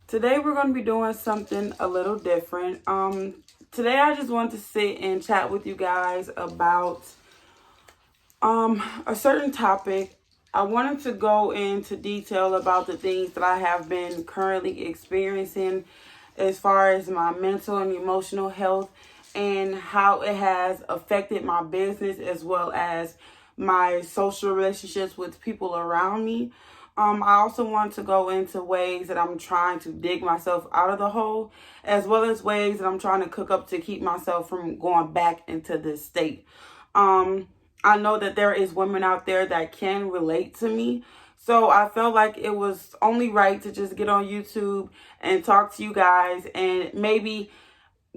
Today we're going to be doing something a little different. Today I just want to sit and chat with you guys about a certain topic. I wanted to go into detail about the things that I have been currently experiencing as far as my mental and emotional health and how it has affected my business as well as my social relationships with people around me. I also want to go into ways that I'm trying to dig myself out of the hole, as well as ways that I'm trying to cook up to keep myself from going back into this state. I know that there is women out there that can relate to me. So I felt like it was only right to just get on YouTube and talk to you guys and maybe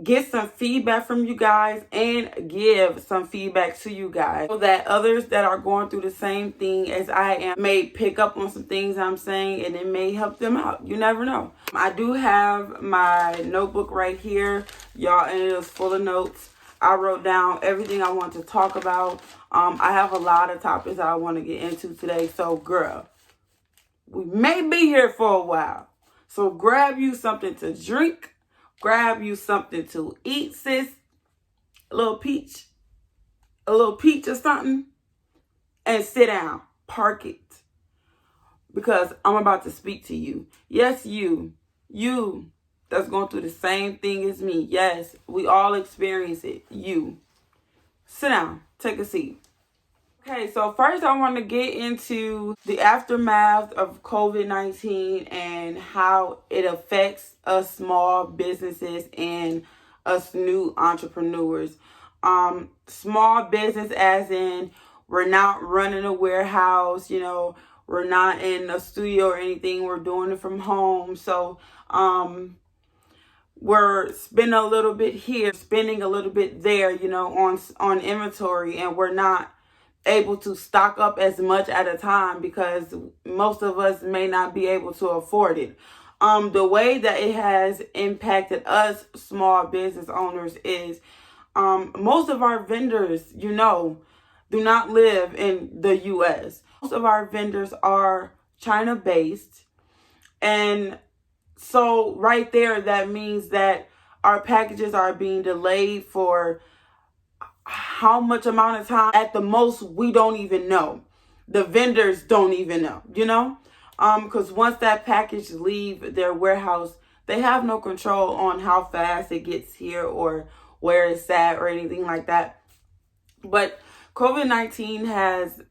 get some feedback from you guys and give some feedback to you guys so that others that are going through the same thing as I am may pick up on some things I'm saying and it may help them out. You never know. I do have my notebook right here, y'all, and it is full of notes. I wrote down everything I want to talk about. I have a lot of topics that I want to get into today. So, girl, we may be here for a while. So grab you something to drink. Grab you something to eat, sis. A little peach or something. And sit down. Park it. Because I'm about to speak to you. Yes, you that's going through the same thing as me. Yes, we all experience it. You. Sit down. Take a seat. Okay, so first I want to get into the aftermath of COVID-19 and how it affects us small businesses and us new entrepreneurs. Small business as in we're not running a warehouse, we're not in a studio or anything. We're doing it from home. So we're spending a little bit here, spending a little bit there, on inventory, and we're not able to stock up as much at a time because most of us may not be able to afford it. The way that it has impacted us small business owners is most of our vendors, do not live in the U.S. Most of our vendors are China-based. And so right there, that means that our packages are being delayed for how much amount of time? At the most, we don't even know. The vendors don't even know, because once that package leave their warehouse, they have no control on how fast it gets here or where it's at or anything like that. But COVID-19 has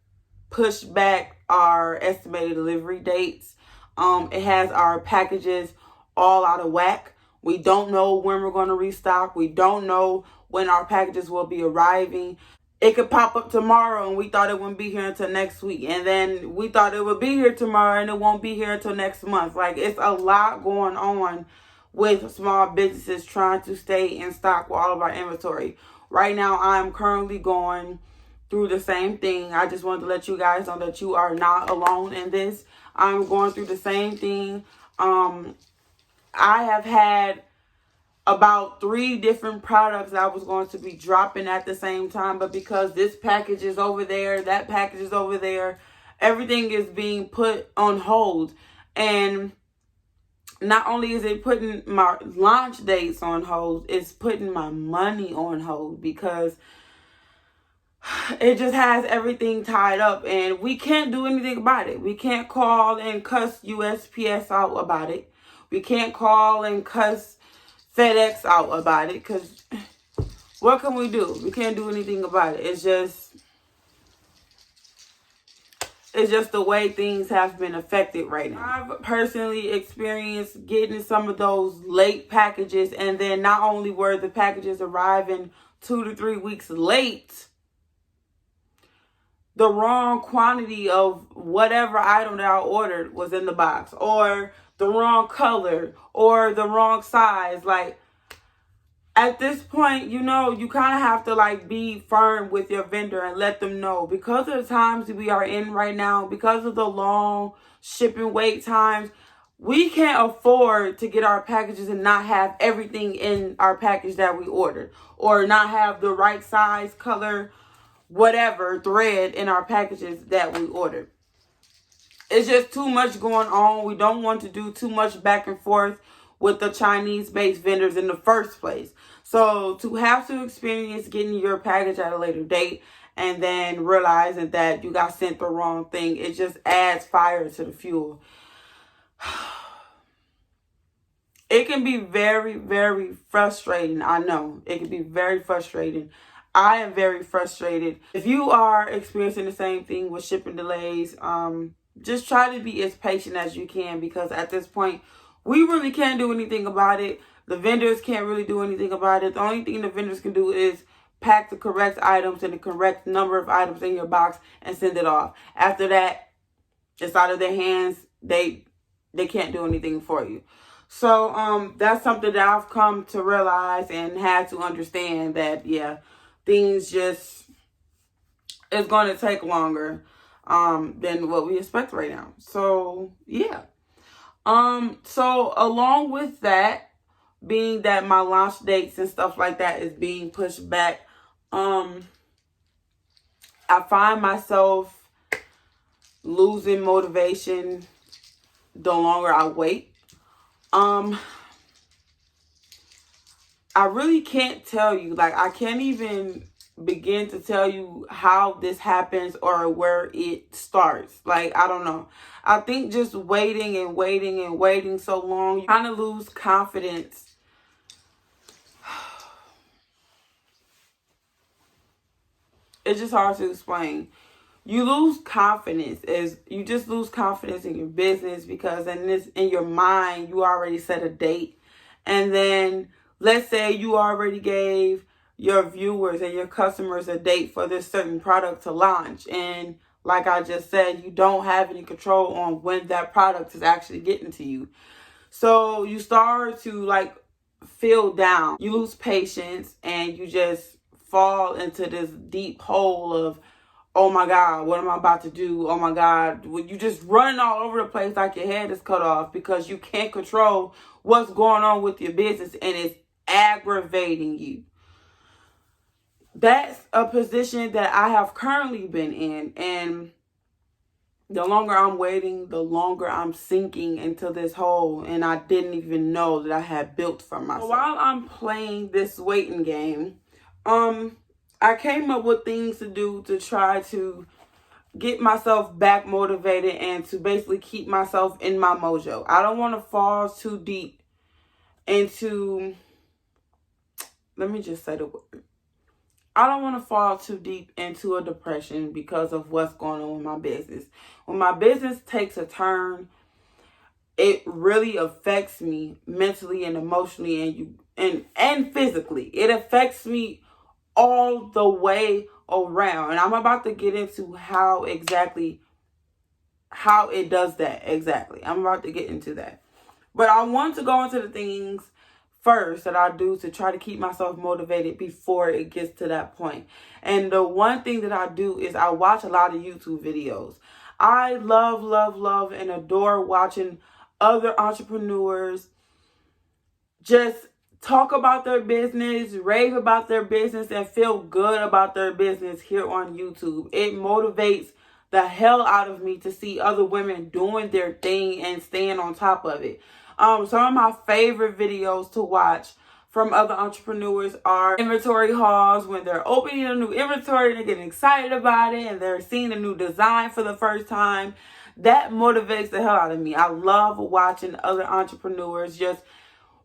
pushed back our estimated delivery dates. It has our packages all out of whack. We don't know when we're going to restock. We don't know when our packages will be arriving. It could pop up tomorrow and we thought it wouldn't be here until next week. And then we thought it would be here tomorrow and it won't be here until next month. Like, it's a lot going on with small businesses trying to stay in stock with all of our inventory. Right now, I'm currently going through the same thing. I just wanted to let you guys know that you are not alone in this. I'm going through the same thing. I have had about 3 different products that I was going to be dropping at the same time, but because this package is over there, that package is over there, everything is being put on hold. And not only is it putting my launch dates on hold, it's putting my money on hold because it just has everything tied up and we can't do anything about it. We can't call and cuss USPS out about it. We can't call and cuss FedEx out about it because what can we do? We can't do anything about it. It's just the way things have been affected right now. I've personally experienced getting some of those late packages, and then not only were the packages arriving 2 to 3 weeks late, the wrong quantity of whatever item that I ordered was in the box, or the wrong color, or the wrong size. Like, at this point, you kind of have to be firm with your vendor and let them know, because of the times we are in right now, because of the long shipping wait times, we can't afford to get our packages and not have everything in our package that we ordered, or not have the right size, color, whatever thread in our packages that we ordered. it's just too much going on. We don't want to do too much back and forth with the Chinese-based vendors in the first place. So to have to experience getting your package at a later date and then realizing that you got sent the wrong thing, it just adds fire to the fuel. It can be very, very frustrating. I know. It can be very frustrating. I am very frustrated. If you are experiencing the same thing with shipping delays, just try to be as patient as you can, because at this point, we really can't do anything about it. The vendors can't really do anything about it. The only thing the vendors can do is pack the correct items and the correct number of items in your box and send it off. After that, it's out of their hands. They can't do anything for you. So that's something that I've come to realize and had to understand, that yeah, things just, it's going to take longer than what we expect right now. So yeah. So along with that, being that my launch dates and stuff like that is being pushed back, I find myself losing motivation the longer I wait. I really can't tell you, like, I can't even begin to tell you how this happens or where it starts. Like, I don't know. I think just waiting and waiting and waiting so long, you kind of lose confidence. It's just hard to explain. You lose confidence, you just lose confidence in your business, because in your mind, you already set a date. And then let's say you already gave your viewers and your customers a date for this certain product to launch. And like I just said, you don't have any control on when that product is actually getting to you. So you start to like feel down. You lose patience and you just fall into this deep hole of, oh my God, what am I about to do? Oh my God, you just running all over the place like your head is cut off, because you can't control what's going on with your business and it's aggravating you. That's a position that I have currently been in, and the longer I'm waiting, the longer I'm sinking into this hole, and I didn't even know that I had built for myself. So while I'm playing this waiting game, I came up with things to do to try to get myself back motivated and to basically keep myself in my mojo. I don't want to fall too deep into, let me just say the word. I don't want to fall too deep into a depression because of what's going on with my business. When my business takes a turn, it really affects me mentally and emotionally and physically. It affects me all the way around. And I'm about to get into how it does that exactly. I'm about to get into that. But I want to go into the things first that I do to try to keep myself motivated before it gets to that point. And the one thing that I do is I watch a lot of YouTube videos. I love, love, love, and adore watching other entrepreneurs just talk about their business, rave about their business, and feel good about their business here on YouTube. It motivates the hell out of me to see other women doing their thing and staying on top of it. Some of my favorite videos to watch from other entrepreneurs are inventory hauls, when they're opening a new inventory, they're getting excited about it, and they're seeing a new design for the first time. That motivates the hell out of me. I love watching other entrepreneurs just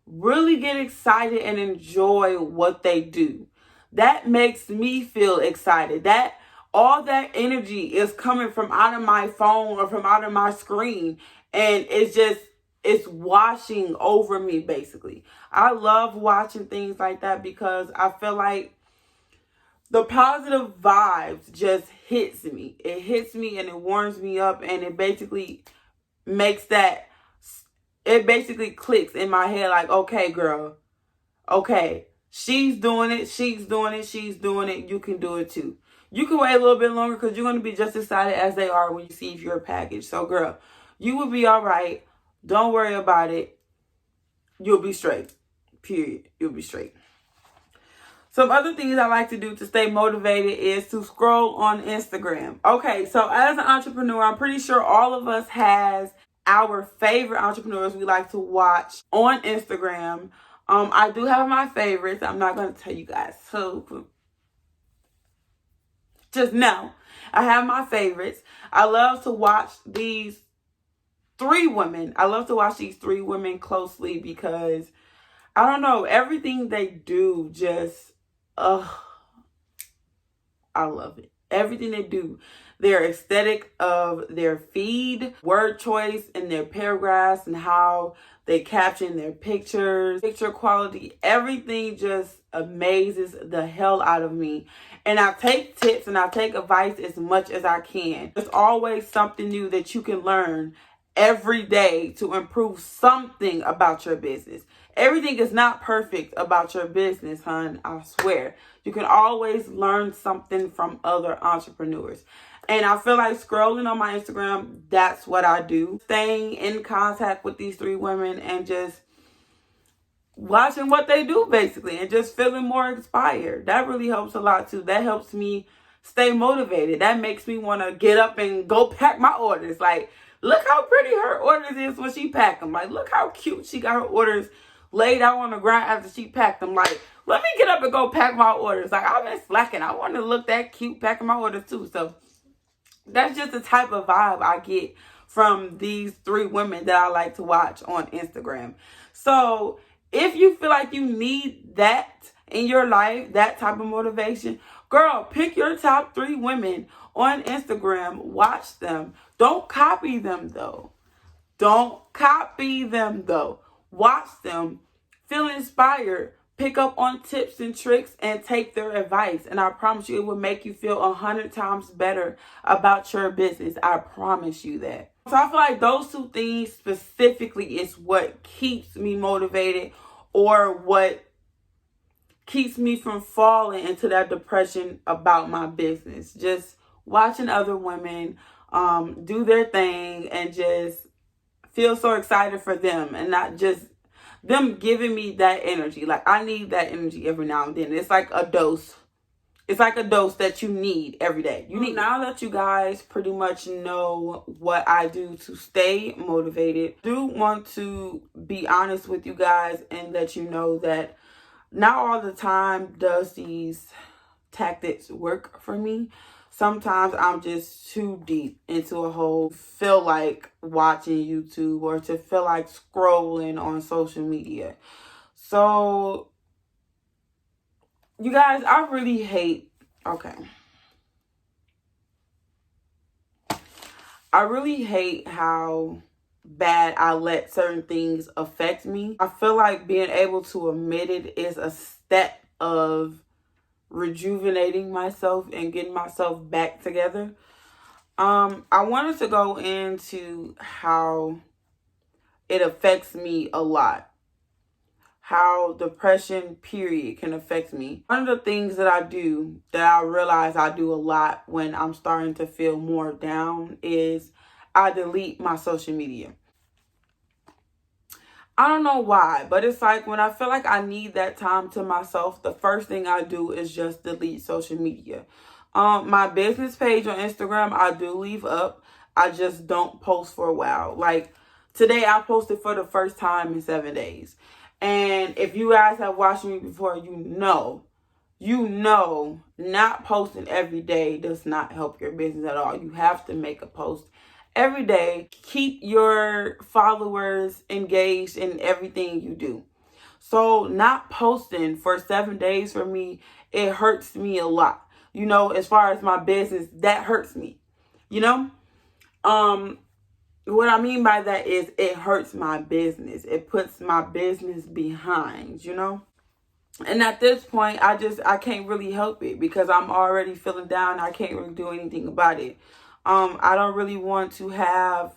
really get excited and enjoy what they do. That makes me feel excited. That all that energy is coming from out of my phone or from out of my screen, and it's washing over me basically. I love watching things like that because I feel like the positive vibes just hits me. It hits me and it warms me up, and it basically clicks in my head like, okay, girl, okay, she's doing it, she's doing it, she's doing it, you can do it too. You can wait a little bit longer because you're going to be just as excited as they are when you see your package. So girl, you will be all right. Don't worry about it. You'll be straight. Period. You'll be straight. Some other things I like to do to stay motivated is to scroll on Instagram. Okay, so as an entrepreneur, I'm pretty sure all of us has our favorite entrepreneurs we like to watch on Instagram. I do have my favorites. I'm not going to tell you guys who. Just know I have my favorites. I love to watch these three women. I love to watch these three women closely because I don't know, everything they do just, I love it. Everything they do. Their aesthetic of their feed, word choice in their paragraphs, and how they caption their pictures, picture quality, everything just amazes the hell out of me. And I take tips and I take advice as much as I can. There's always something new that you can learn every day to improve something about your business. Everything is not perfect about your business, hon. I swear. You can always learn something from other entrepreneurs. And I feel like scrolling on my Instagram, that's what I do. Staying in contact with these three women and just watching what they do, basically, and just feeling more inspired. That really helps a lot, too. That helps me stay motivated. That makes me want to get up and go pack my orders. Like, look how pretty her orders is when she pack them. Like, look how cute she got her orders laid out on the ground after she packed them. Like, let me get up and go pack my orders. Like, I've been slacking. I want to look that cute packing my orders, too. So that's just the type of vibe I get from these three women that I like to watch on Instagram. So if you feel like you need that in your life, that type of motivation, girl, pick your top three women on Instagram. Watch them. Don't copy them, though. Don't copy them, though. Watch them. Feel inspired. Pick up on tips and tricks and take their advice. And I promise you, it will make you feel 100 times better about your business. I promise you that. So I feel like those two things specifically is what keeps me motivated, or what keeps me from falling into that depression about my business. Just watching other women do their thing and just feel so excited for them, and not just them giving me that energy. Like, I need that energy every now and then. It's like a dose. It's like a dose that you need every day. You need. Now that you guys pretty much know what I do to stay motivated, I do want to be honest with you guys and let you know that not all the time does these tactics work for me. Sometimes I'm just too deep into a hole, feel like watching YouTube, or to feel like scrolling on social media. So, you guys, I really hate, I really hate how bad I let certain things affect me. I feel like being able to admit it is a step of rejuvenating myself and getting myself back together. I wanted to go into how it affects me a lot. How depression, period, can affect me. One of the things that I do, that I realize I do a lot when I'm starting to feel more down, is I delete my social media. I don't know why, but it's like when I feel like I need that time to myself, the first thing I do is just delete social media. My business page on Instagram, I do leave up. I just don't post for a while. Like, today I posted for the first time in 7 days. And if you guys have watched me before, you know, not posting every day does not help your business at all. You have to make a post every day. Keep your followers engaged in everything you do. So not posting for 7 days for me, it hurts me a lot. You know, as far as my business, that hurts me. You know? What I mean by that is it hurts my business. It puts my business behind, you know? And at this point, I can't really help it because I'm already feeling down. I can't really do anything about it. I don't really want to have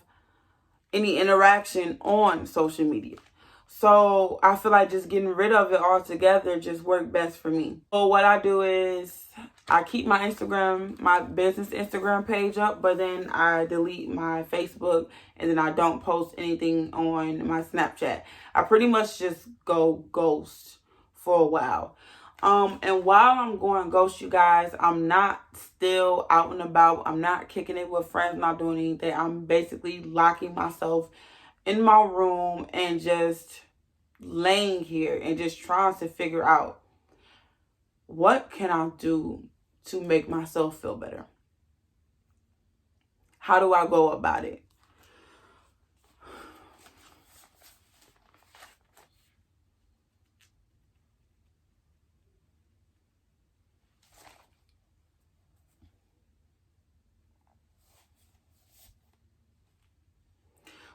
any interaction on social media. So I feel like just getting rid of it altogether just worked best for me. So what I do is I keep my Instagram, my business Instagram page up, but then I delete my Facebook, and then I don't post anything on my Snapchat. I pretty much just go ghost for a while. And while I'm going ghost, you guys, I'm not still out and about. I'm not kicking it with friends, not doing anything. I'm basically locking myself in my room and just laying here and just trying to figure out, what can I do to make myself feel better? How do I go about it?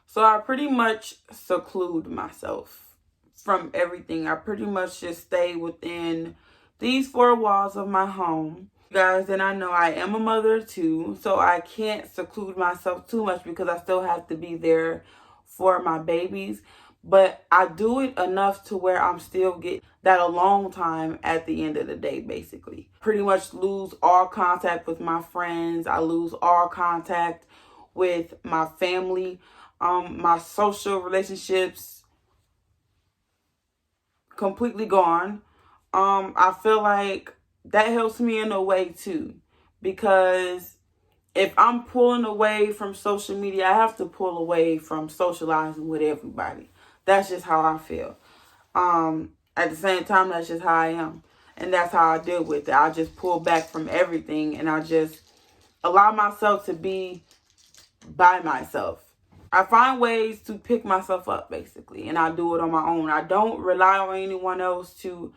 So I pretty much seclude myself from everything. I pretty much just stay within these four walls of my home. Guys, and I know I am a mother too, so I can't seclude myself too much because I still have to be there for my babies. But I do it enough to where I'm still getting that alone time at the end of the day, basically. Pretty much lose all contact with my friends. I lose all contact with my family. My social relationships completely gone. I feel like that helps me in a way too, because if I'm pulling away from social media, I have to pull away from socializing with everybody. That's just how I feel. At the same time, that's just how I am, and that's how I deal with it. I just pull back from everything, and I just allow myself to be by myself. I find ways to pick myself up, basically, and I do it on my own. I don't rely on anyone else to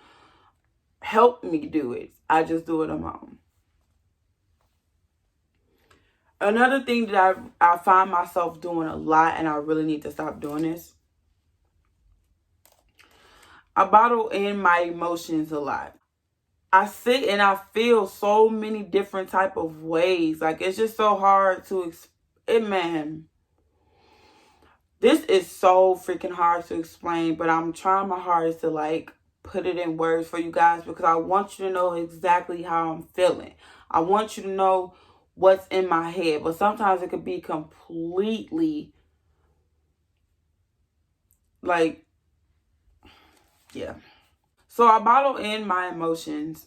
help me do it. I just do it on my own. Another thing that I find myself doing a lot, and I really need to stop doing this, I bottle in my emotions a lot. I sit and I feel so many different type of ways. Like, it's just so hard to man. This is so freaking hard to explain, but I'm trying my hardest to like put it in words for you guys, because I want you to know exactly how I'm feeling. I want you to know what's in my head, but sometimes it could be completely like, yeah. So I bottle in my emotions.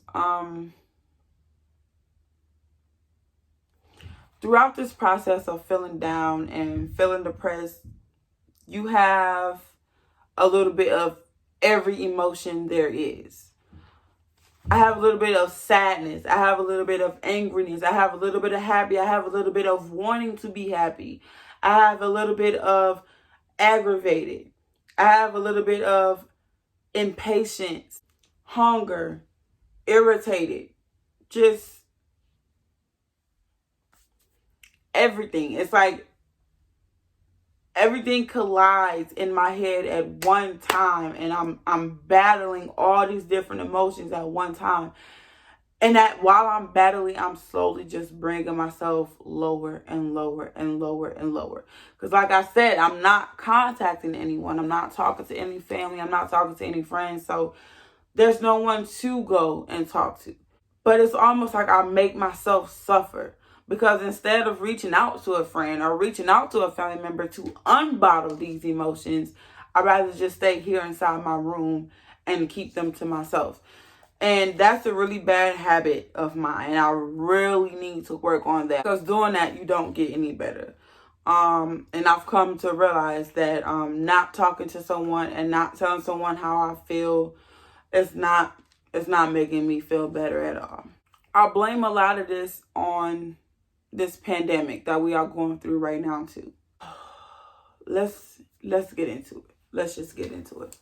Throughout this process of feeling down and feeling depressed, you have a little bit of every emotion there is. I have a little bit of sadness. I have a little bit of angriness. I have a little bit of happy. I have a little bit of wanting to be happy. I have a little bit of aggravated. I have a little bit of impatience, hunger, irritated, just everything. It's like everything collides in my head at one time, and I'm battling all these different emotions at one time. And that while I'm battling, I'm slowly just bringing myself lower and lower and lower and lower. Because like I said, I'm not contacting anyone. I'm not talking to any family. I'm not talking to any friends. So there's no one to go and talk to. But it's almost like I make myself suffer. Because instead of reaching out to a friend or reaching out to a family member to unbottle these emotions, I'd rather just stay here inside my room and keep them to myself. And that's a really bad habit of mine. And I really need to work on that. Because doing that, you don't get any better. And I've come to realize that not talking to someone and not telling someone how I feel, it's not making me feel better at all. I blame a lot of this on this pandemic that we are going through right now too. Let's get into it. Let's just get into it.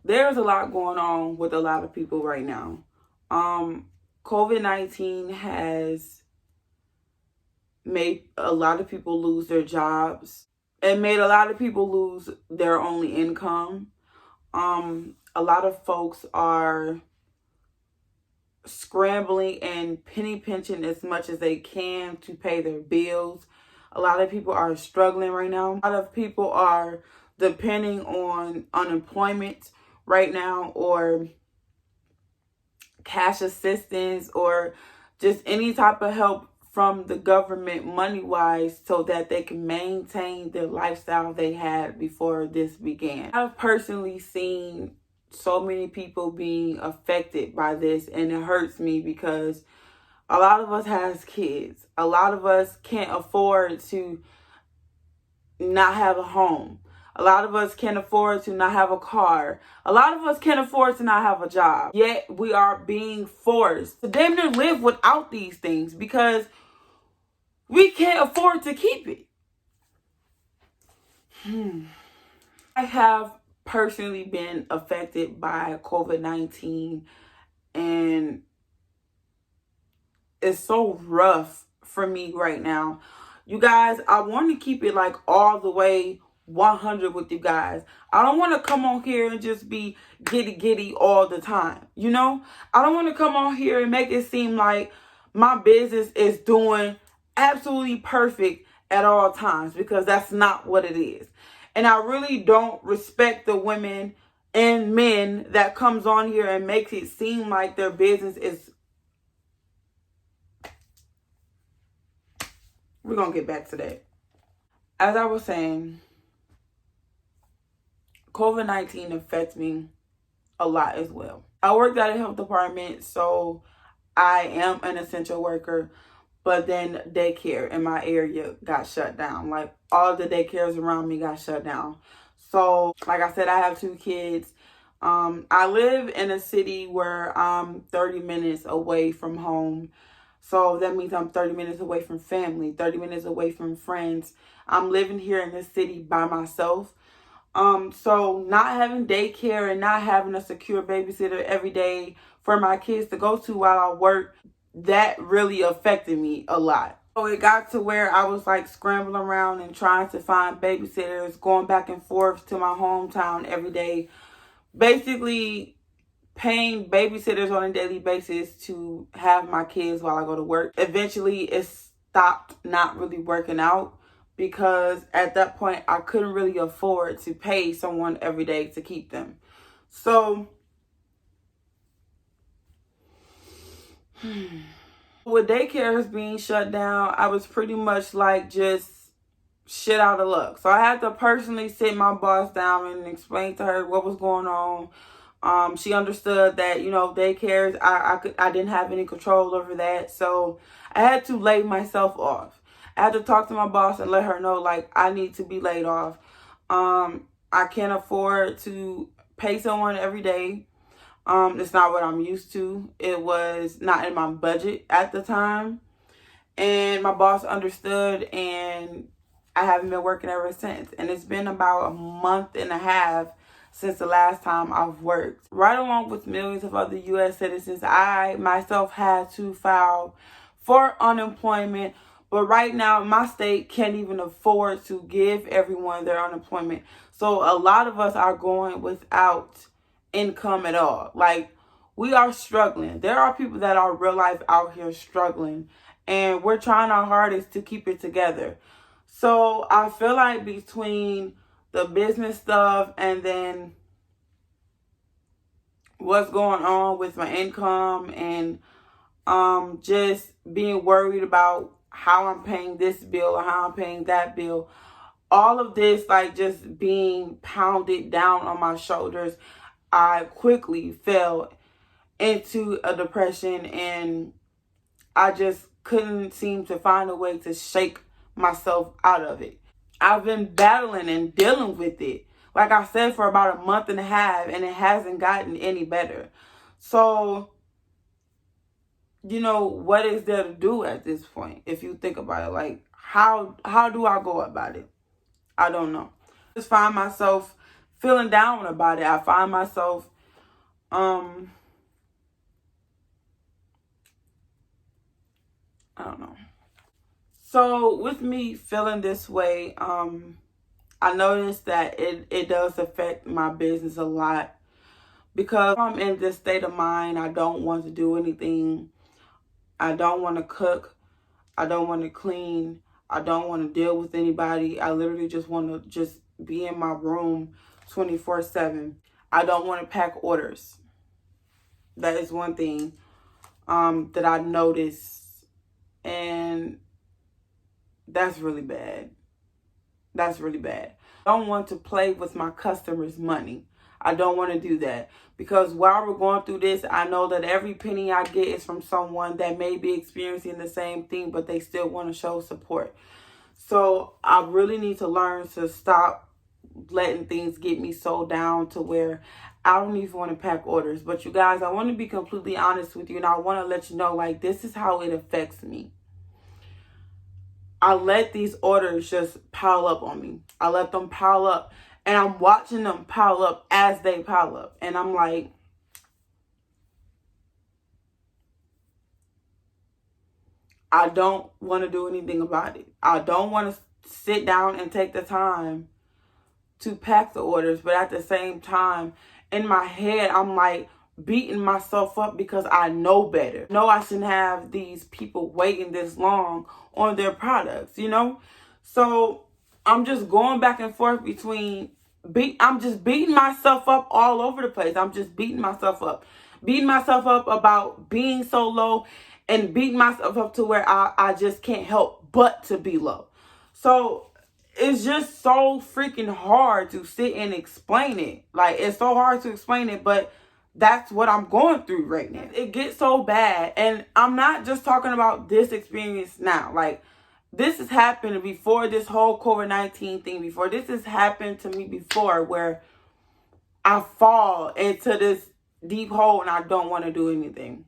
There's a lot going on with a lot of people right now. COVID-19 has made a lot of people lose their jobs. It made a lot of people lose their only income. A lot of folks are scrambling and penny pinching as much as they can to pay their bills. A lot of people are struggling right now. A lot of people are depending on unemployment right now, or cash assistance, or just any type of help from the government money-wise so that they can maintain the lifestyle they had before this began. I've personally seen so many people being affected by this, and it hurts me because a lot of us has kids. A lot of us can't afford to not have a home. A lot of us can't afford to not have a car. A lot of us can't afford to not have a job. Yet we are being forced to damn near live without these things because we can't afford to keep it. I have personally been affected by COVID-19, and it's so rough for me right now. You guys, I want to keep it like all the way 100 with you guys. I don't want to come on here and just be giddy all the time. You know, I don't want to come on here and make it seem like my business is doing absolutely perfect at all times, because that's not what it is. And I really don't respect the women and men that comes on here and makes it seem like their business is. We're going to get back to that. As I was saying, COVID-19 affects me a lot as well. I worked at a health department, so I am an essential worker. But then daycare in my area got shut down. Like, all the daycares around me got shut down. So, like I said, I have 2 kids. I live in a city where I'm 30 minutes away from home. So that means I'm 30 minutes away from family, 30 minutes away from friends. I'm living here in this city by myself. So not having daycare and not having a secure babysitter every day for my kids to go to while I work, that really affected me a lot. So it got to where I was like scrambling around and trying to find babysitters, going back and forth to my hometown every day, basically paying babysitters on a daily basis to have my kids while I go to work. Eventually it stopped not really working out, because at that point I couldn't really afford to pay someone every day to keep them. So with daycares being shut down, I was pretty much like just shit out of luck. So I had to personally sit my boss down and explain to her what was going on. She understood that, you know, daycares, I didn't have any control over that. So I had to lay myself off. I had to talk to my boss and let her know, like, I need to be laid off. I can't afford to pay someone every day. It's not what I'm used to. It was not in my budget at the time. And my boss understood, and I haven't been working ever since. And it's been about a month and a half since the last time I've worked. Right along with millions of other U.S. citizens, I myself had to file for unemployment. But right now, my state can't even afford to give everyone their unemployment. So a lot of us are going without income at all. Like, we are struggling. There are people that are real life out here struggling, and we're trying our hardest to keep it together. So I feel like between the business stuff and then what's going on with my income and just being worried about how I'm paying this bill or how I'm paying that bill, all of this like just being pounded down on my shoulders, I quickly fell into a depression, and I just couldn't seem to find a way to shake myself out of it. I've been battling and dealing with it, like I said, for about a month and a half, and it hasn't gotten any better. So, you know, what is there to do at this point? If you think about it, like, how do I go about it? I don't know. I just find myself feeling down about it. I find myself, I don't know. So with me feeling this way, I noticed that it does affect my business a lot, because I'm in this state of mind. I don't want to do anything. I don't want to cook. I don't want to clean. I don't want to deal with anybody. I literally just want to just be in my room 24/7. I don't want to pack orders. That is one thing that I noticed. And That's really bad. That's really bad. I don't want to play with my customers' money. I don't want to do that, because while we're going through this, I know that every penny I get is from someone that may be experiencing the same thing, but they still want to show support. So I really need to learn to stop letting things get me so down to where I don't even want to pack orders. But you guys, I want to be completely honest with you, and I want to let you know, like, this is how it affects me. I let these orders just pile up on me. I let them pile up, and I'm watching them pile up as they pile up. And I'm like, I don't want to do anything about it. I don't want to sit down and take the time to pack the orders. But at the same time, in my head, I'm like beating myself up because I know better. No, I shouldn't have these people waiting this long on their products, you know? So I'm just going back and forth between, I'm just beating myself up all over the place. I'm just beating myself up. Beating myself up about being so low, and beating myself up to where I just can't help but to be low. So it's just so freaking hard to sit and explain it. Like, it's so hard to explain it, but that's what I'm going through right now. It gets so bad. And I'm not just talking about this experience now. Like, this has happened before, this whole COVID-19 thing before. This has happened to me before, where I fall into this deep hole and I don't want to do anything.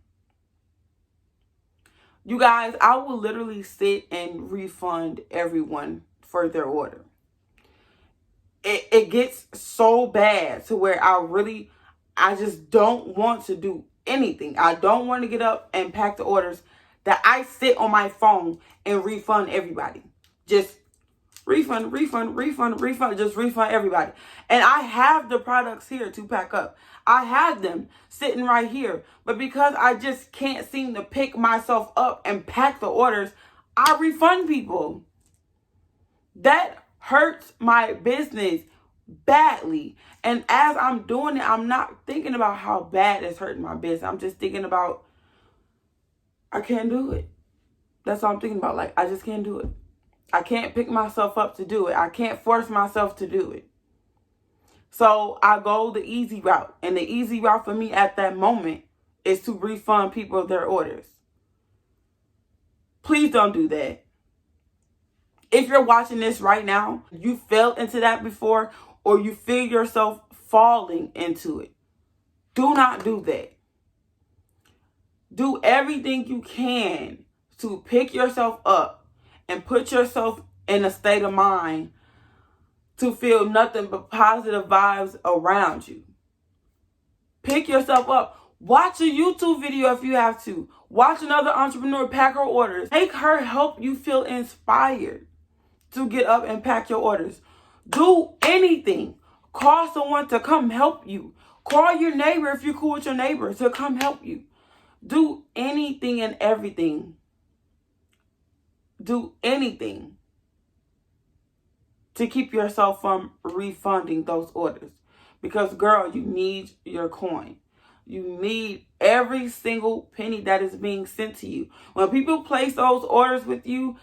You guys, I will literally sit and refund everyone for their order. It gets so bad to where I just don't want to do anything. I don't want to get up and pack the orders, that I sit on my phone and refund everybody. Just refund, just refund everybody. And I have the products here to pack up. I have them sitting right here. But because I just can't seem to pick myself up and pack the orders, I refund people. That hurts my business badly. And as I'm doing it, I'm not thinking about how bad it's hurting my business. I'm just thinking about, I can't do it. That's all I'm thinking about. Like, I just can't do it. I can't pick myself up to do it. I can't force myself to do it. So I go the easy route. And the easy route for me at that moment is to refund people their orders. Please don't do that. If you're watching this right now, you fell into that before, or you feel yourself falling into it, do not do that. Do everything you can to pick yourself up and put yourself in a state of mind to feel nothing but positive vibes around you. Pick yourself up. Watch a YouTube video if you have to. Watch another entrepreneur pack her orders. Make her help you feel inspired to get up and pack your orders. Do anything. Call someone to come help you. Call your neighbor if you're cool with your neighbor to come help you. Do anything and everything. Do anything to keep yourself from refunding those orders. Because, girl, you need your coin. You need every single penny that is being sent to you. When people place those orders with you,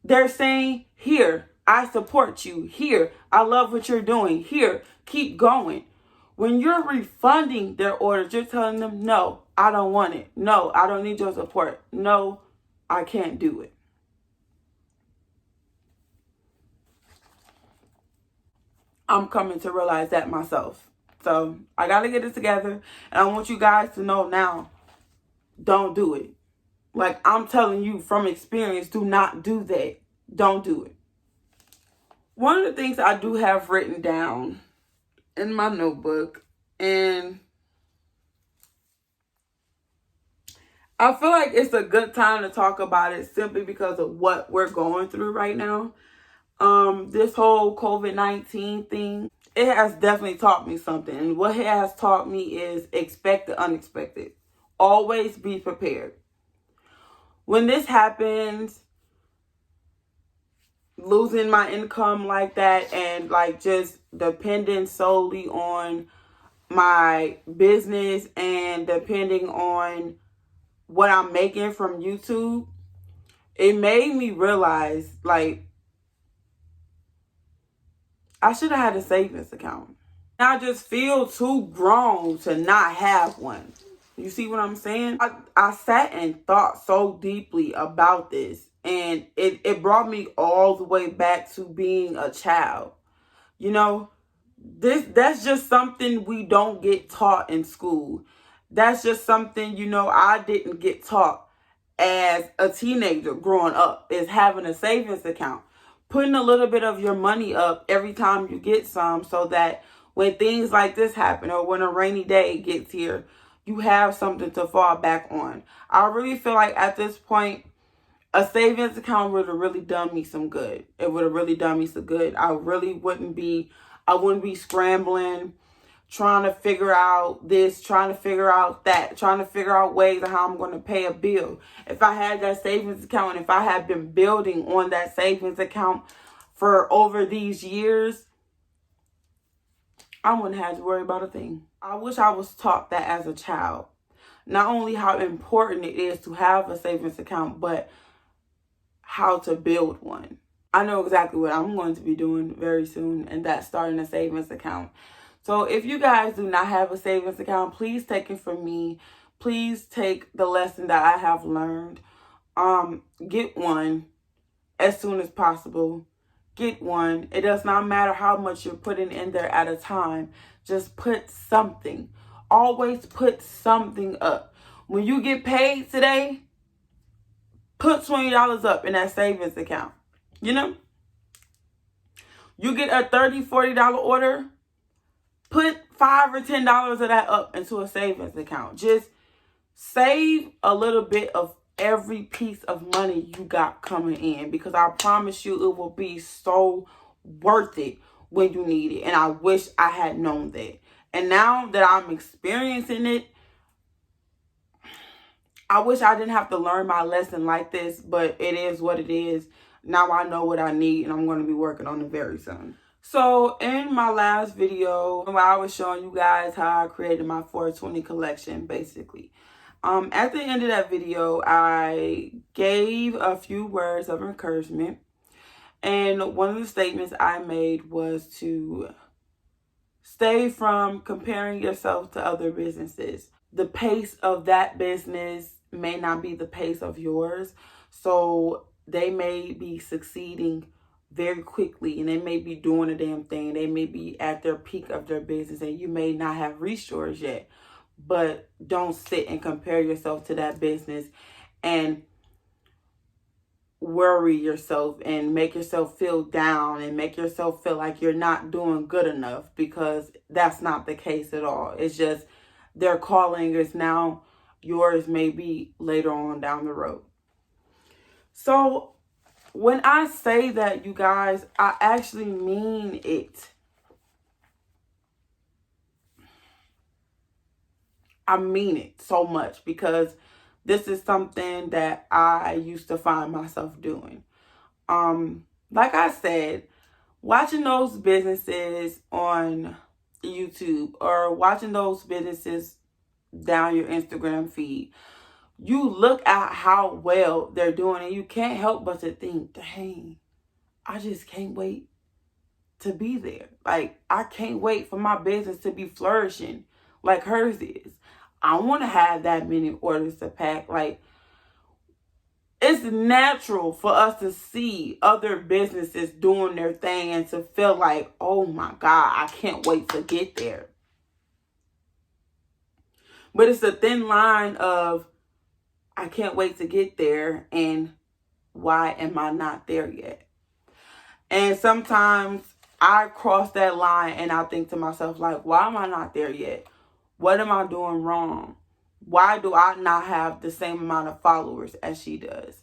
they're saying, here, I support you. Here, I love what you're doing. Here, keep going. When you're refunding their orders, you're telling them, no, I don't want it. No, I don't need your support. No, I can't do it. I'm coming to realize that myself. So I got to get it together. And I want you guys to know now, don't do it. Like, I'm telling you from experience, do not do that. Don't do it. One of the things I do have written down in my notebook, and I feel like it's a good time to talk about it simply because of what we're going through right now. This whole COVID-19 thing, it has definitely taught me something. And what it has taught me is expect the unexpected. Always be prepared. When this happens, losing my income like that and like just depending solely on my business and depending on what I'm making from YouTube, it made me realize, like, I should have had a savings account. I just feel too grown to not have one. You see what I'm saying? I sat and thought so deeply about this, and it brought me all the way back to being a child. You know, that's just something we don't get taught in school. That's just something, I didn't get taught as a teenager growing up, is having a savings account. Putting a little bit of your money up every time you get some, so that when things like this happen or when a rainy day gets here, you have something to fall back on. I really feel like at this point, a savings account would have really done me some good. It would have really done me some good. I wouldn't be scrambling, trying to figure out this, trying to figure out that, trying to figure out ways of how I'm going to pay a bill. If I had that savings account, and if I had been building on that savings account for over these years, I wouldn't have to worry about a thing. I wish I was taught that as a child. Not only how important it is to have a savings account, but how to build one. I know exactly what I'm going to be doing very soon, and that's starting a savings account. So if you guys do not have a savings account, please take it from me. Please take the lesson that I have learned. Get one as soon as possible. Get one. It does not matter how much you're putting in there at a time. Just put something. Always put something up. When you get paid today, put $20 up in that savings account. You get a $30, $40 order, put $5 or $10 of that up into a savings account. Just save a little bit of every piece of money you got coming in, because I promise you it will be so worth it when you need it. And I wish I had known that. And now that I'm experiencing it, I wish I didn't have to learn my lesson like this, but it is what it is. Now I know what I need, and I'm going to be working on it very soon. So in my last video, where I was showing you guys how I created my 420 collection, basically. At the end of that video, I gave a few words of encouragement. And one of the statements I made was to stay from comparing yourself to other businesses. The pace of that business may not be the pace of yours. So they may be succeeding very quickly, and they may be doing a damn thing. They may be at their peak of their business, and you may not have reached yours yet. But don't sit and compare yourself to that business and worry yourself and make yourself feel down and make yourself feel like you're not doing good enough, because that's not the case at all. It's just their calling is now, yours may be later on down the road. So when I say that, you guys, I actually mean it. I mean it so much, because this is something that I used to find myself doing. Like I said, watching those businesses on YouTube or watching those businesses down your Instagram feed, you look at how well they're doing, and you can't help but to think, dang, I just can't wait to be there. Like, I can't wait for my business to be flourishing like hers is. I want to have that many orders to pack. Like, it's natural for us to see other businesses doing their thing and to feel like, oh my God, I can't wait to get there. But it's a thin line of, I can't wait to get there, and why am I not there yet? And sometimes I cross that line and I think to myself, like, why am I not there yet? What am I doing wrong? Why do I not have the same amount of followers as she does?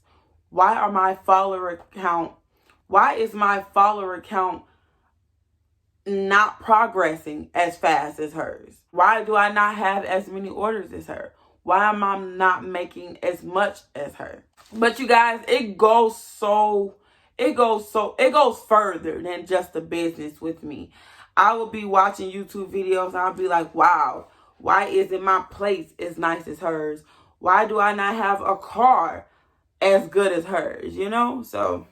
Why is my follower count not progressing as fast as hers? Why do I not have as many orders as her? Why am I not making as much as her? But you guys, it goes further than just a business with me. I will be watching YouTube videos and I'll be like, wow, why isn't my place as nice as hers? Why do I not have a car as good as hers, you know? So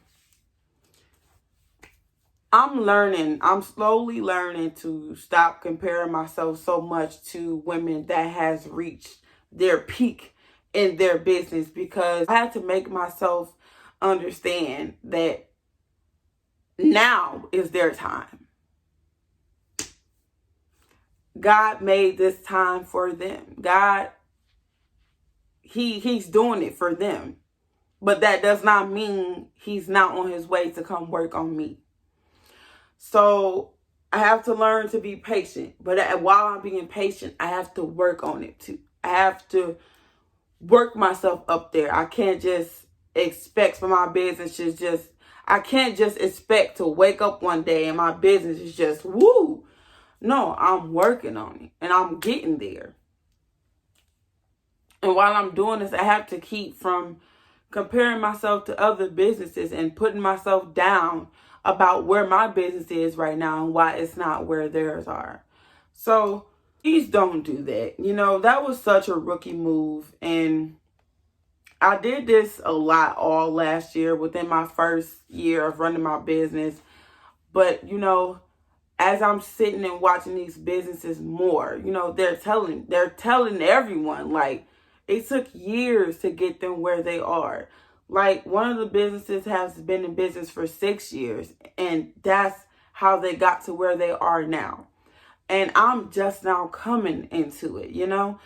I'm slowly learning to stop comparing myself so much to women that has reached their peak in their business, because I had to make myself understand that now is their time. God made this time for them. God, he's doing it for them. But that does not mean he's not on his way to come work on me. So I have to learn to be patient. But while I'm being patient, I have to work on it too. I have to work myself up there. I can't just expect for my business to just, I can't just expect to wake up one day and my business is just woo. No, I'm working on it and I'm getting there. And while I'm doing this, I have to keep from comparing myself to other businesses and putting myself down about where my business is right now and why it's not where theirs are. So please don't do that. You know, that was such a rookie move. And I did this a lot all last year within my first year of running my business. But, you know, as I'm sitting and watching these businesses more, you know, they're telling everyone, like, it took years to get them where they are. Like, one of the businesses has been in business for 6 years, and that's how they got to where they are now. And I'm just now coming into it, you know.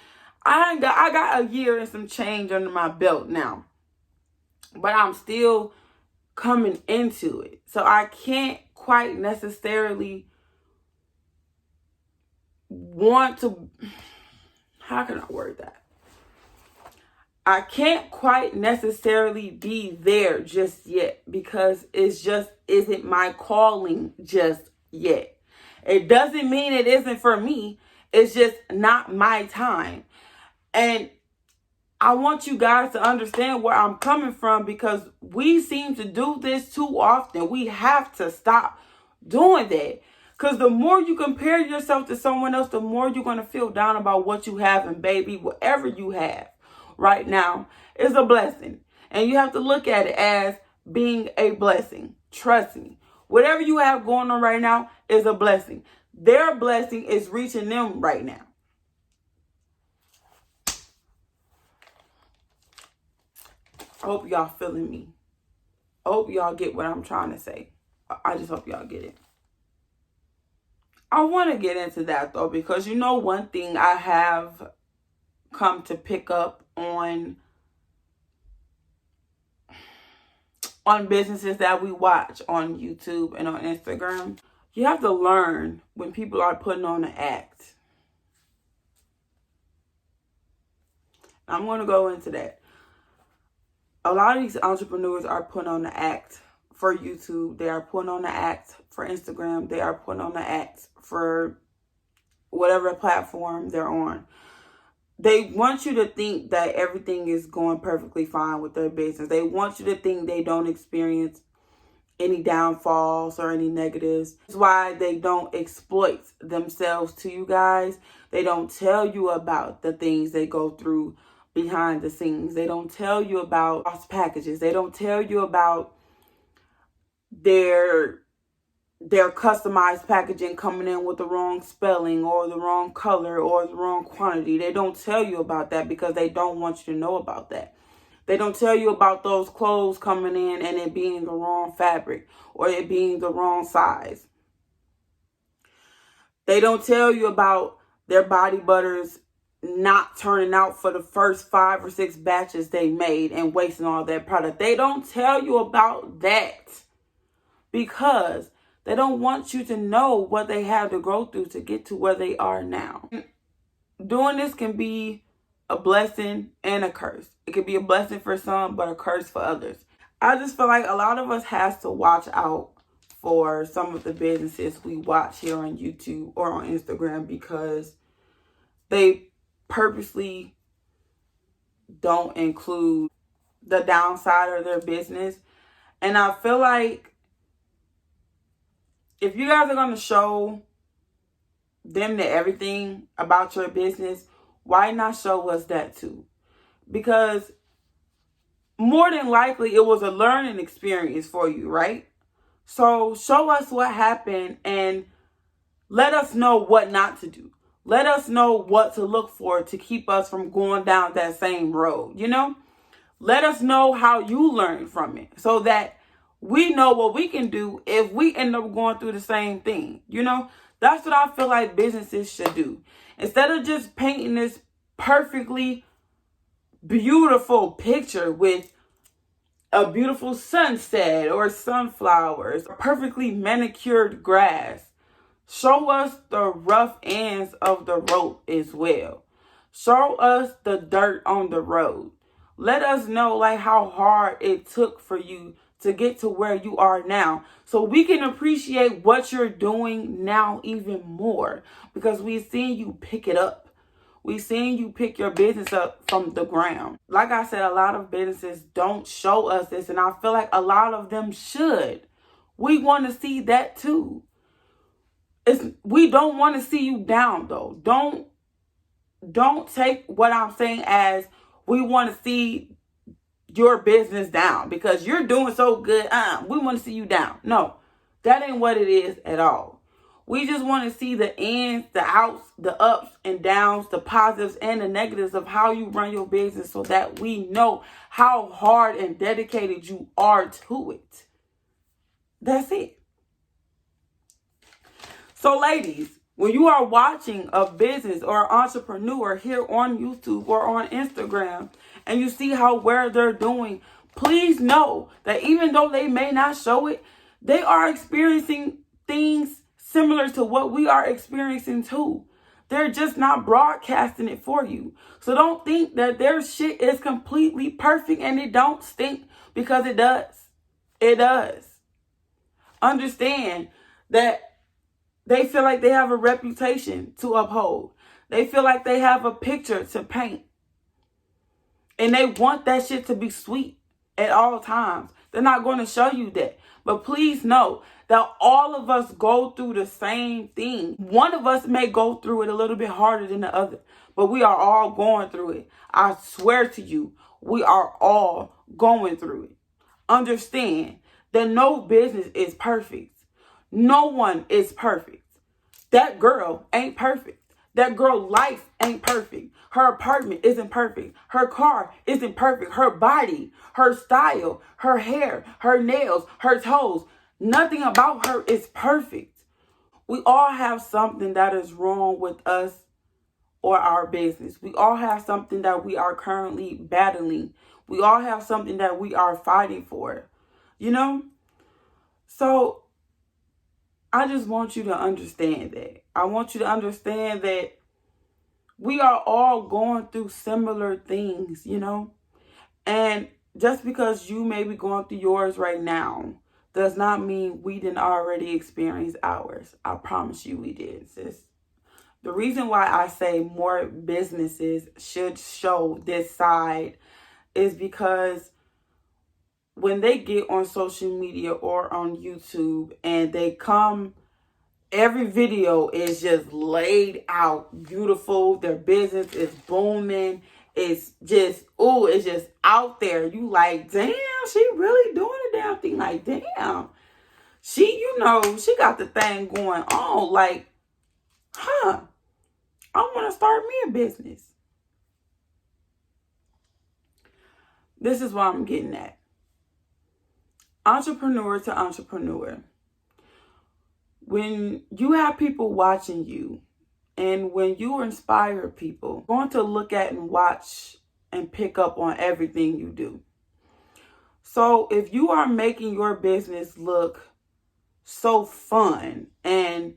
I got a year and some change under my belt now, but I'm still coming into it. So I can't quite necessarily want to, how can I word that? I can't quite necessarily be there just yet because it's just isn't my calling just yet. It doesn't mean it isn't for me. It's just not my time. And I want you guys to understand where I'm coming from, because we seem to do this too often. We have to stop doing that. Because the more you compare yourself to someone else, the more you're going to feel down about what you have. And baby, whatever you have right now is a blessing. And you have to look at it as being a blessing. Trust me. Whatever you have going on right now is a blessing. Their blessing is reaching them right now. I hope y'all feeling me. I hope y'all get what I'm trying to say. I just hope y'all get it. I want to get into that though, because you know one thing I have come to pick up on businesses that we watch on YouTube and on Instagram. You have to learn when people are putting on an act. I'm going to go into that. A lot of these entrepreneurs are putting on the act for YouTube. They are putting on the act for Instagram. They are putting on the act for whatever platform they're on. They want you to think that everything is going perfectly fine with their business. They want you to think they don't experience any downfalls or any negatives. That's why they don't exploit themselves to you guys. They don't tell you about the things they go through behind the scenes. They don't tell you about lost packages. They don't tell you about their customized packaging coming in with the wrong spelling or the wrong color or the wrong quantity. They don't tell you about that because they don't want you to know about that. They don't tell you about those clothes coming in and it being the wrong fabric or it being the wrong size. They don't tell you about their body butters not turning out for the first 5 or 6 batches they made and wasting all that product. They don't tell you about that because they don't want you to know what they had to go through to get to where they are now. Doing this can be a blessing and a curse. It can be a blessing for some, but a curse for others. I just feel like a lot of us has to watch out for some of the businesses we watch here on YouTube or on Instagram, because they purposely don't include the downside of their business. And I feel like if you guys are going to show them everything about your business, why not show us that too? Because more than likely it was a learning experience for you, right? So show us what happened and let us know what not to do. Let us know what to look for to keep us from going down that same road, you know? Let us know how you learned from it so that we know what we can do if we end up going through the same thing, you know? That's what I feel like businesses should do. Instead of just painting this perfectly beautiful picture with a beautiful sunset or sunflowers, perfectly manicured grass, show us the rough ends of the rope as well. Show us the dirt on the road. Let us know like how hard it took for you to get to where you are now, so we can appreciate what you're doing now even more, because we've seen you pick it up. We've seen you pick your business up from the ground. Like I said, a lot of businesses don't show us this, and I feel like a lot of them should. We want to see that too. We don't want to see you down though. Don't take what I'm saying as we want to see your business down because you're doing so good. We want to see you down. No, that ain't what it is at all. We just want to see the ins, the outs, the ups and downs, the positives and the negatives of how you run your business so that we know how hard and dedicated you are to it. That's it. So ladies, when you are watching a business or entrepreneur here on YouTube or on Instagram and you see how well they're doing, please know that even though they may not show it, they are experiencing things similar to what we are experiencing too. They're just not broadcasting it for you. So don't think that their shit is completely perfect and it don't stink, because it does. It does. Understand that they feel like they have a reputation to uphold. They feel like they have a picture to paint. And they want that shit to be sweet at all times. They're not going to show you that. But please know that all of us go through the same thing. One of us may go through it a little bit harder than the other, but we are all going through it. I swear to you, we are all going through it. Understand that no business is perfect. No one is perfect. That girl ain't perfect. That girl life ain't perfect. Her apartment isn't perfect. Her car isn't perfect. Her body, her style, her hair, her nails, her toes, nothing about her is perfect. We all have something that is wrong with us or our business. We all have something that we are currently battling. We all have something that we are fighting for, you know? So I just want you to understand that. I want you to understand that we are all going through similar things, you know? And just because you may be going through yours right now does not mean we didn't already experience ours. I promise you we did, sis. The reason why I say more businesses should show this side is because when they get on social media or on YouTube and they come, every video is just laid out beautiful. Their business is booming. It's just, ooh, it's just out there. You like, damn, she really doing the damn thing. Like, damn, she, you know, she got the thing going on. Like, I want to start me a business. This is what I'm getting at. Entrepreneur to entrepreneur. When you have people watching you and when you inspire people, going to look at and watch and pick up on everything you do. So if you are making your business look so fun and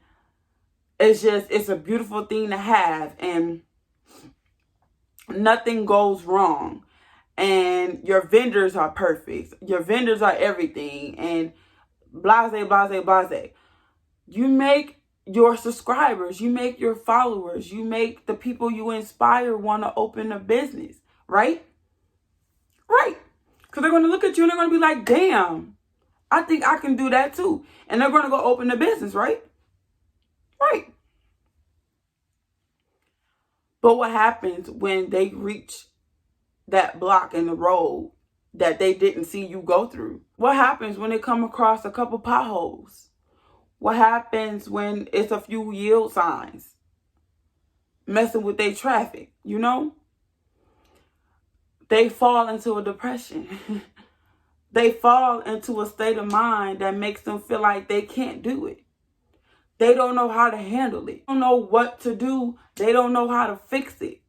it's a beautiful thing to have and nothing goes wrong and your vendors are perfect, your vendors are everything and blase, blase, blase. You make your subscribers, you make your followers, you make the people you inspire want to open a business, right? Right. Because they're going to look at you and they're going to be like, damn, I think I can do that too. And they're going to go open a business, right? Right. But what happens when they reach that block in the road that they didn't see you go through? What happens when they come across a couple potholes? What happens when it's a few yield signs messing with their traffic? You know, they fall into a depression. They fall into a state of mind that makes them feel like they can't do it. They don't know how to handle it. They don't know what to do. They don't know how to fix it.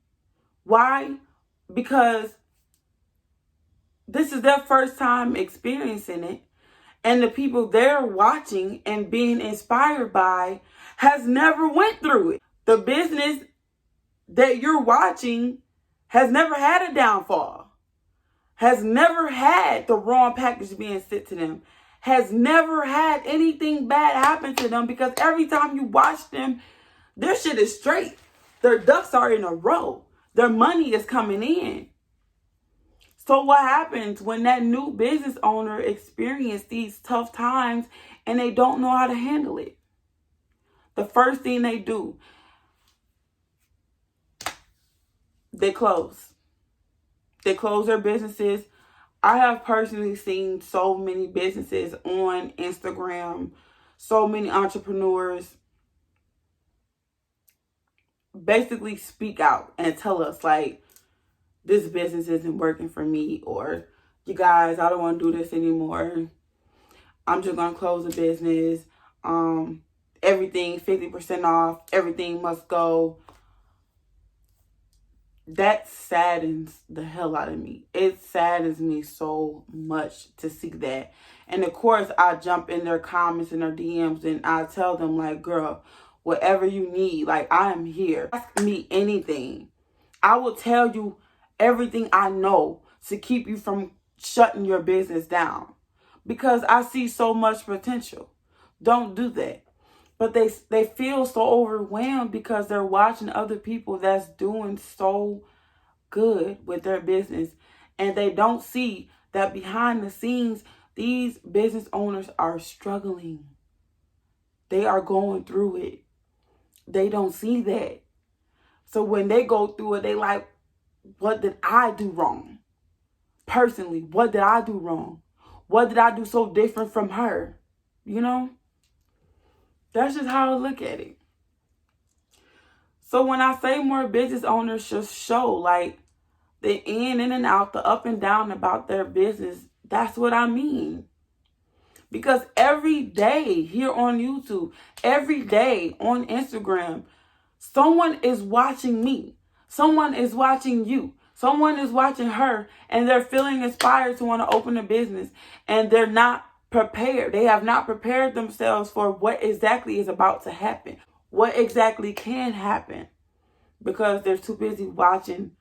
Why? Because this is their first time experiencing it. And the people they're watching and being inspired by has never went through it. The business that you're watching has never had a downfall, has never had the wrong package being sent to them, has never had anything bad happen to them, because every time you watch them, their shit is straight. Their ducks are in a row. Their money is coming in. So what happens when that new business owner experiences these tough times and they don't know how to handle it? The first thing they do, they close. They close their businesses. I have personally seen so many businesses on Instagram, so many entrepreneurs basically speak out and tell us, like, this business isn't working for me, or you guys, I don't want to do this anymore. I'm just going to close the business. Everything 50% off. Everything must go. That saddens the hell out of me. It saddens me so much to see that. And of course, I jump in their comments and their DMs and I tell them, like, girl, whatever you need, like, I am here. Ask me anything. I will tell you everything I know to keep you from shutting your business down, because I see so much potential. Don't do that. But they feel so overwhelmed because they're watching other people that's doing so good with their business, and they don't see that behind the scenes, these business owners are struggling. They are going through it. They don't see that. So when they go through it, they like, what did I do wrong? Personally, what did I do wrong? What did I do so different from her? You know? That's just how I look at it. So when I say more business owners should show, like, the in and out, the up and down about their business, that's what I mean. Because every day here on YouTube, every day on Instagram, someone is watching me. Someone is watching you. Someone is watching her, and they're feeling inspired to want to open a business, and they're not prepared. They have not prepared themselves for what exactly is about to happen, what exactly can happen, because they're too busy watching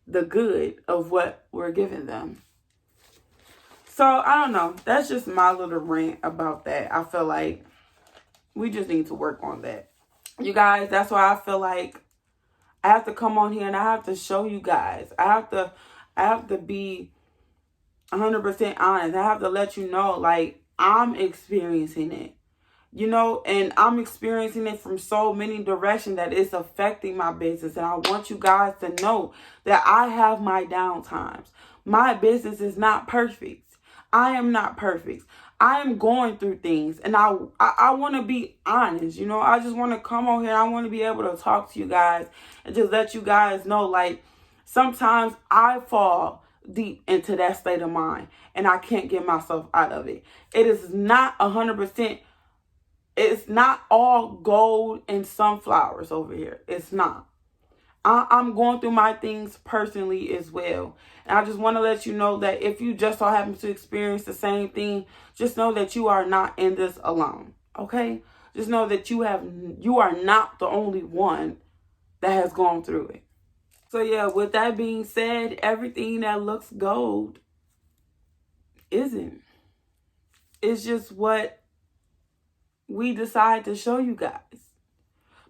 the good of what we're giving them. So I don't know. That's just my little rant about that. I feel like we just need to work on that. You guys, that's why I feel like I have to come on here and I have to show you guys. I have to be 100% honest. I have to let you know, like, I'm experiencing it. You know, and I'm experiencing it from so many directions that it's affecting my business. And I want you guys to know that I have my downtimes. My business is not perfect. I am not perfect. I am going through things, and I want to be honest. You know, I just want to come on here. I want to be able to talk to you guys and just let you guys know, like, sometimes I fall deep into that state of mind and I can't get myself out of it. It is not 100%. It's not all gold and sunflowers over here. It's not. I'm going through my things personally as well. And I just want to let you know that if you just so happen to experience the same thing, just know that you are not in this alone. Okay? Just know that you are not the only one that has gone through it. So yeah, with that being said, everything that looks gold isn't. It's just what we decide to show you guys.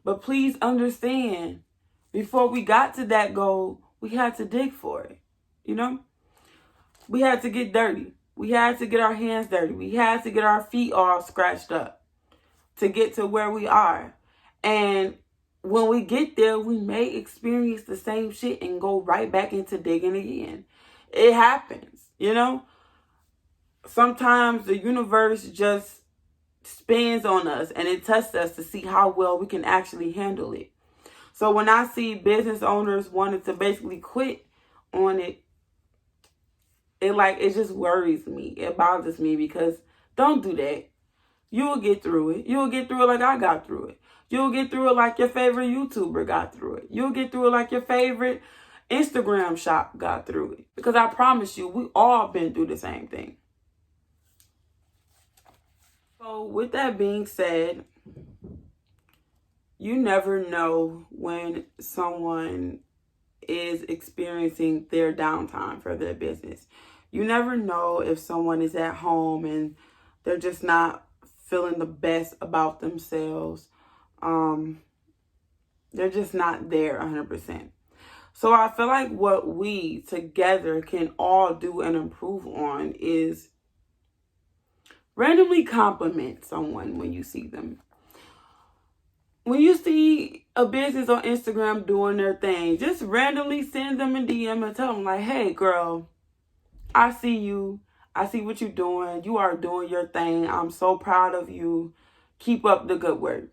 But please understand, before we got to that goal, we had to dig for it. You know? We had to get dirty. We had to get our hands dirty. We had to get our feet all scratched up to get to where we are. And when we get there, we may experience the same shit and go right back into digging again. It happens. You know, sometimes the universe just spins on us and it tests us to see how well we can actually handle it. So when I see business owners wanting to basically quit on it, it just worries me. It bothers me, because don't do that. You'll get through it. You'll get through it like I got through it. You'll get through it like your favorite YouTuber got through it. You'll get through it like your favorite Instagram shop got through it. Because I promise you, we all been through the same thing. So with that being said, you never know when someone is experiencing their downtime for their business. You never know if someone is at home and they're just not feeling the best about themselves. They're just not there 100%. So I feel like what we together can all do and improve on is randomly compliment someone when you see them. When you see a business on Instagram doing their thing, just randomly send them a DM and tell them like, hey girl, I see you. I see what you're doing. You are doing your thing. I'm so proud of you. Keep up the good work.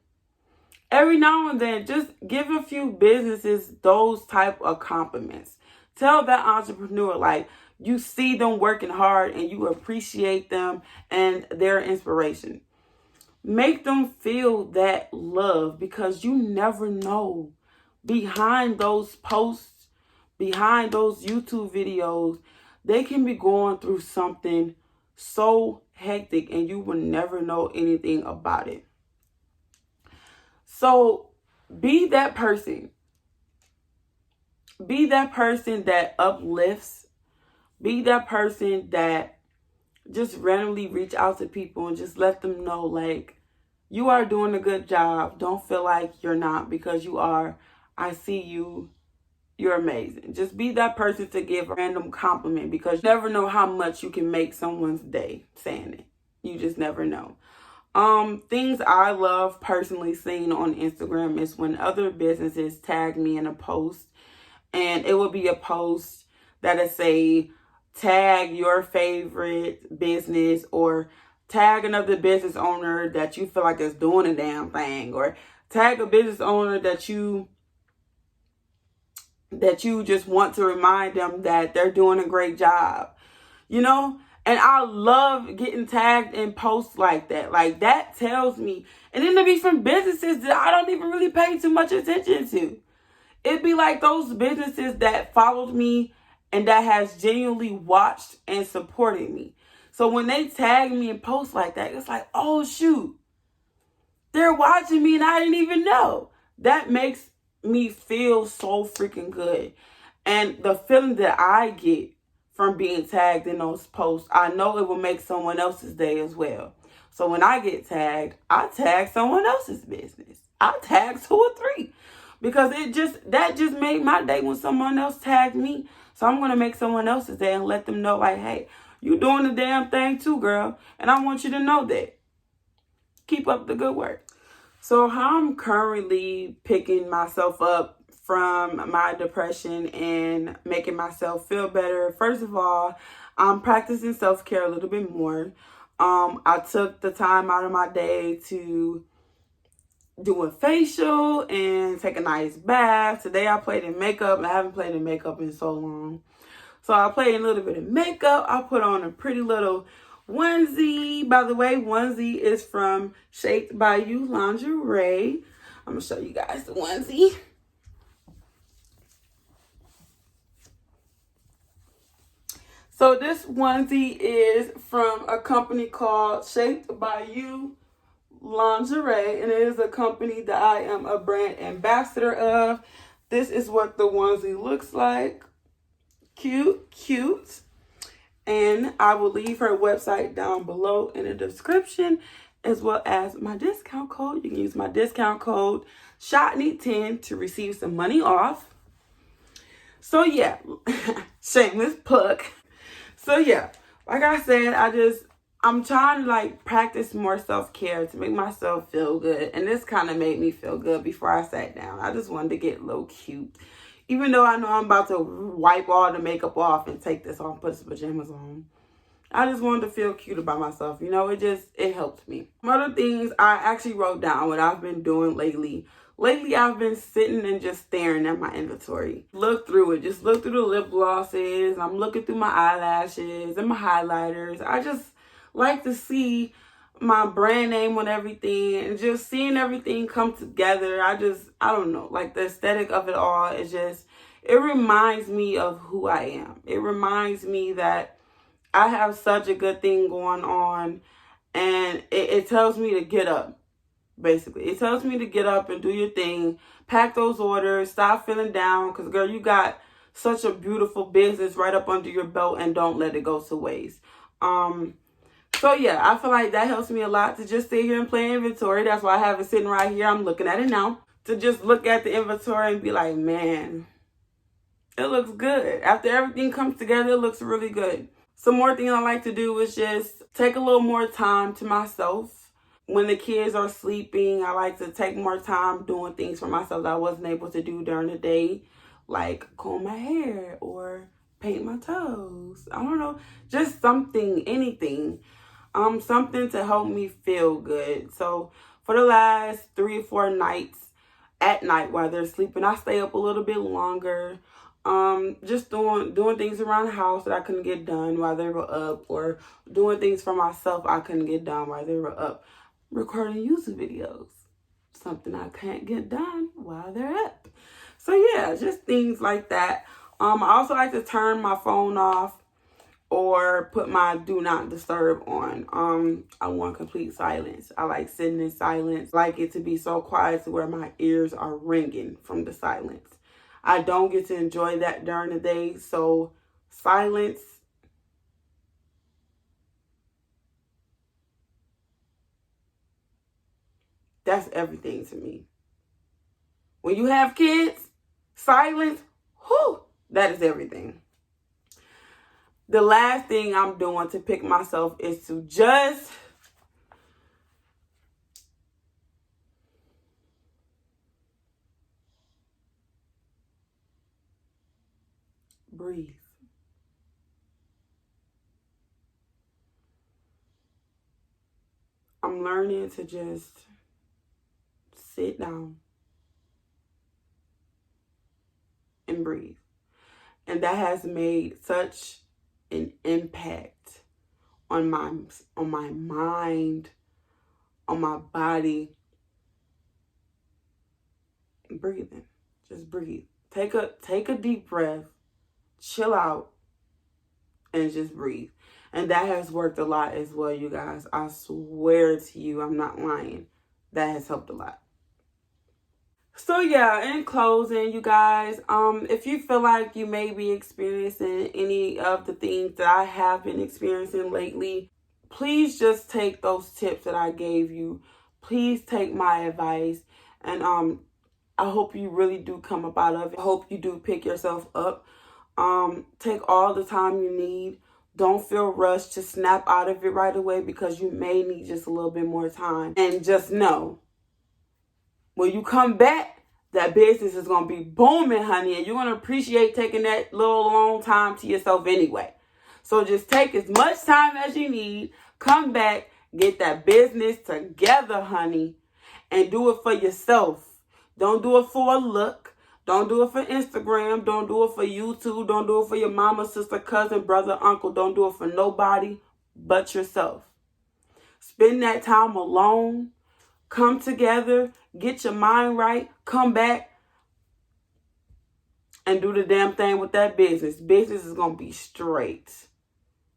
Every now and then, just give a few businesses those type of compliments. Tell that entrepreneur like you see them working hard and you appreciate them and their inspiration. Make them feel that love, because you never know. Behind those posts, behind those YouTube videos, they can be going through something so hectic and you will never know anything about it. So be that person. Be that person that uplifts. Be that person that just randomly reach out to people and just let them know like, you are doing a good job. Don't feel like you're not, because you are. I see you. You're amazing. Just be that person to give a random compliment, because you never know how much you can make someone's day saying it. You just never know. Things I love personally seeing on Instagram is when other businesses tag me in a post, and it will be a post that'll say, tag your favorite business, or tag another business owner that you feel like is doing a damn thing, or tag a business owner that you just want to remind them that they're doing a great job, you know? And I love getting tagged in posts like that. Like, that tells me. And then there be some businesses that I don't even really pay too much attention to. It'd be like those businesses that followed me and that has genuinely watched and supported me. So when they tag me in posts like that, it's like, oh shoot, they're watching me and I didn't even know. That makes me feel so freaking good. And the feeling that I get from being tagged in those posts, I know it will make someone else's day as well. So when I get tagged, I tag someone else's business. I tag 2 or 3, because that just made my day when someone else tagged me. So I'm going to make someone else's day and let them know like, hey, you doing the damn thing too, girl. And I want you to know that. Keep up the good work. So how I'm currently picking myself up from my depression and making myself feel better. First of all, I'm practicing self-care a little bit more. I took the time out of my day to do a facial and take a nice bath. Today I played in makeup. I haven't played in makeup in so long. So I played a little bit of makeup. I put on a pretty little onesie. By the way, onesie is from Shaped by You lingerie. I'm going to show you guys the onesie. So this onesie is from a company called Shaped by You lingerie, and it is a company that I am a brand ambassador of. This is what the onesie looks like. Cute. And I will leave her website down below in the description, as well as my discount code. You can use my discount code SHOTNY10 to receive some money off. So yeah, shameless plug. So yeah, like I said, I'm trying to like practice more self-care to make myself feel good. And this kind of made me feel good before I sat down. I just wanted to get a little cute. Even though I know I'm about to wipe all the makeup off and take this off, put some pajamas on, I just wanted to feel cute about myself. You know, it helped me. Some other things I actually wrote down what I've been doing lately. Lately, I've been sitting and just staring at my inventory. Look through it. Just look through the lip glosses. I'm looking through my eyelashes and my highlighters. I just like to see my brand name on everything and just seeing everything come together. I don't know, like the aesthetic of it all is just, it reminds me of who I am. It reminds me that I have such a good thing going on, and it tells me to get up. Basically, it tells me to get up and do your thing, pack those orders, stop feeling down, because girl, you got such a beautiful business right up under your belt, and don't let it go to waste. So yeah, I feel like that helps me a lot to just sit here and play inventory. That's why I have it sitting right here. I'm looking at it now, to just look at the inventory and be like, man, it looks good. After everything comes together, it looks really good. Some more things I like to do is just take a little more time to myself. When the kids are sleeping, I like to take more time doing things for myself that I wasn't able to do during the day, like comb my hair or paint my toes. I don't know, just something, anything. Something to help me feel good. So for the last 3 or 4 nights, at night while they're sleeping, I stay up a little bit longer. Just doing things around the house that I couldn't get done while they were up, or doing things for myself I couldn't get done while they were up. Recording YouTube videos, something I can't get done while they're up. So yeah, just things like that. I also like to turn my phone off or put my do not disturb on. I want complete silence. I like sitting in silence. I like it to be so quiet to where my ears are ringing from the silence. I don't get to enjoy that during the day, so silence, that's everything to me. When you have kids, silence, whew, that is everything. The last thing I'm doing to pick myself is to just breathe. I'm learning to just sit down and breathe. And that has made such an impact on my mind, on my body. Breathing. Just breathe. Take a deep breath, chill out, and just breathe. And that has worked a lot as well, you guys. I swear to you, I'm not lying. That has helped a lot. So yeah, in closing, you guys, if you feel like you may be experiencing any of the things that I have been experiencing lately, please just take those tips that I gave you. Please take my advice, and I hope you really do come up out of it. I hope you do pick yourself up. Take all the time you need. Don't feel rushed to snap out of it right away, because you may need just a little bit more time. And just know, when you come back, that business is going to be booming, honey. And you're going to appreciate taking that little long time to yourself anyway. So just take as much time as you need. Come back, get that business together, honey. And do it for yourself. Don't do it for a look. Don't do it for Instagram. Don't do it for YouTube. Don't do it for your mama, sister, cousin, brother, uncle. Don't do it for nobody but yourself. Spend that time alone. Come together, get your mind right, come back, and do the damn thing with that business. Business is going to be straight.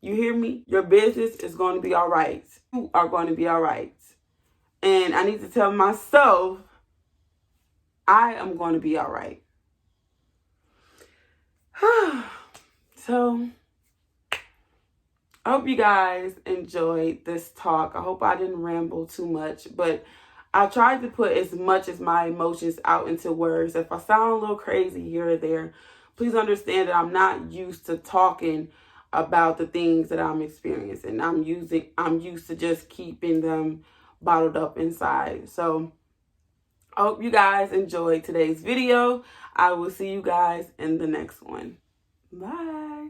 You hear me? Your business is going to be all right. You are going to be all right. And I need to tell myself, I am going to be all right. So, I hope you guys enjoyed this talk. I hope I didn't ramble too much, but I tried to put as much as my emotions out into words. If I sound a little crazy here or there, please understand that I'm not used to talking about the things that I'm experiencing. I'm used to just keeping them bottled up inside. So I hope you guys enjoyed today's video. I will see you guys in the next one. Bye.